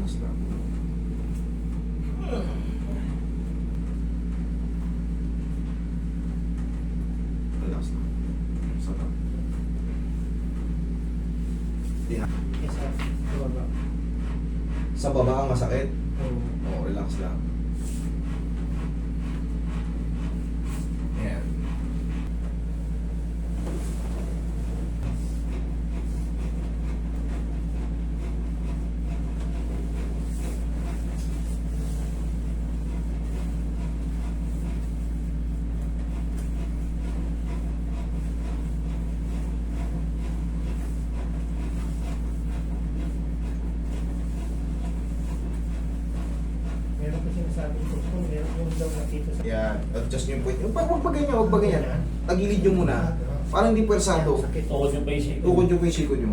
Relax lang. Relax lang. Sarap. Yan. Yes, sir. Baba. Sa baba ang masakit. Oo. Oo, relax lang. Yan. Meron kasi nasabing ko kung meron yung daw nakita sa... Yan. Adjust nyo yung point. Huwag pa ganyan, huwag pa ganyan. Tagilid nyo muna. Parang hindi pwersado. Sakit. Tukod yung pa yung siko. Tukod nyo po yung siko nyo.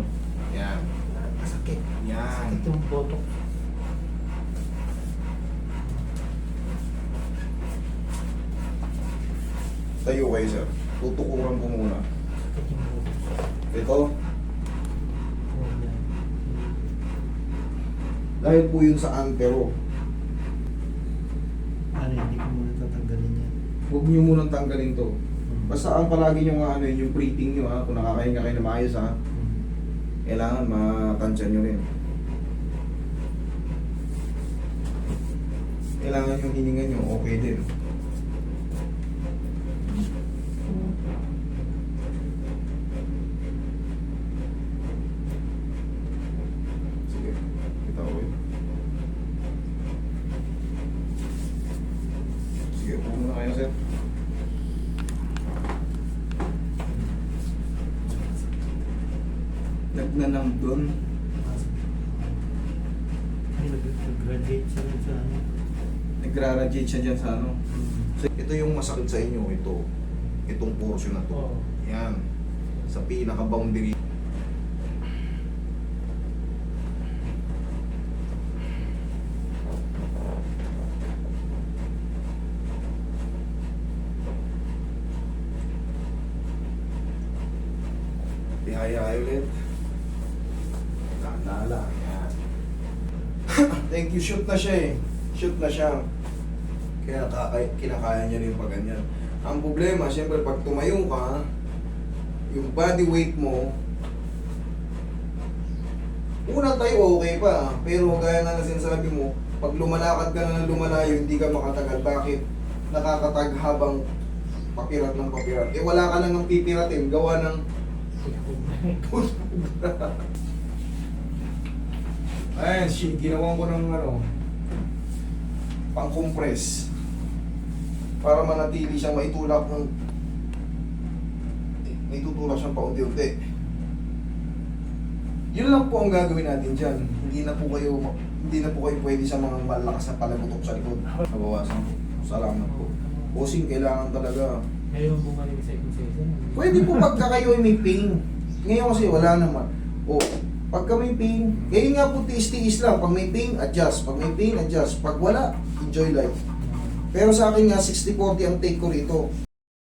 Yan. Sakit. Yan. Sakit yung botok. Tayo kayo, sir. Tutukuran ko muna. Sakit yung botok. Ito. Oo, yan. Dahil po yun sa antero. Ano, hindi ko muna tatanggalin yan. Huwag nyo munang tanggalin to. Hmm. Basta ang palagi nyo nga ano yun, yung breathing nyo ha. Kung nakakahinga kayo na maayos ha. Hmm. Kailangan matansya nyo rin. Kailangan yung hininga nyo okay din. Sige, kita ko yun. Sige, upo muna kayo sir. Nagnanam doon. Ay, nag-graduate siya rin sa ano. Nagra-radiate siya dyan sa ano. Hmm. So, ito yung masakit sa inyo, ito. Itong portion na to. Oo. Yan. Sa pinaka-boundary. Ihaya ulit. Naalala. Yan. Thank you. Shoot na siya eh. Shoot na siya. Kaya kinakaya niya rin pag ganyan. Ang problema, siyempre pag tumayo ka, yung body weight mo, una tayo okay pa, pero gaya nga na sinasabi mo, pag lumalakad ka na ng lumalayo, hindi ka makatagal. Bakit? Nakakatag habang papirat ng papirat. Eh wala ka nang pipiratin, gawa ng ayan, shit, ginawan ko ng ano, pang-compress para manatili siyang maitulak ng may tutulak siyang paunti-unti. Yun lang po ang gagawin natin dyan. Hindi na po kayo pwede sa mga malakas na palagutok sa likod. Nabawasan po. Salamat po. Bossing, kailangan talaga. Ngayon bumalik sa second session. Pwede po pagka kayo ay may pain. Ngayon kasi wala naman. O, pagka may pain, ngayon nga po tiis-tiis lang. Pag may pain, adjust. Pag may pain, adjust. Pag wala, enjoy life. Pero sa akin nga, 60-40 ang take ko rito.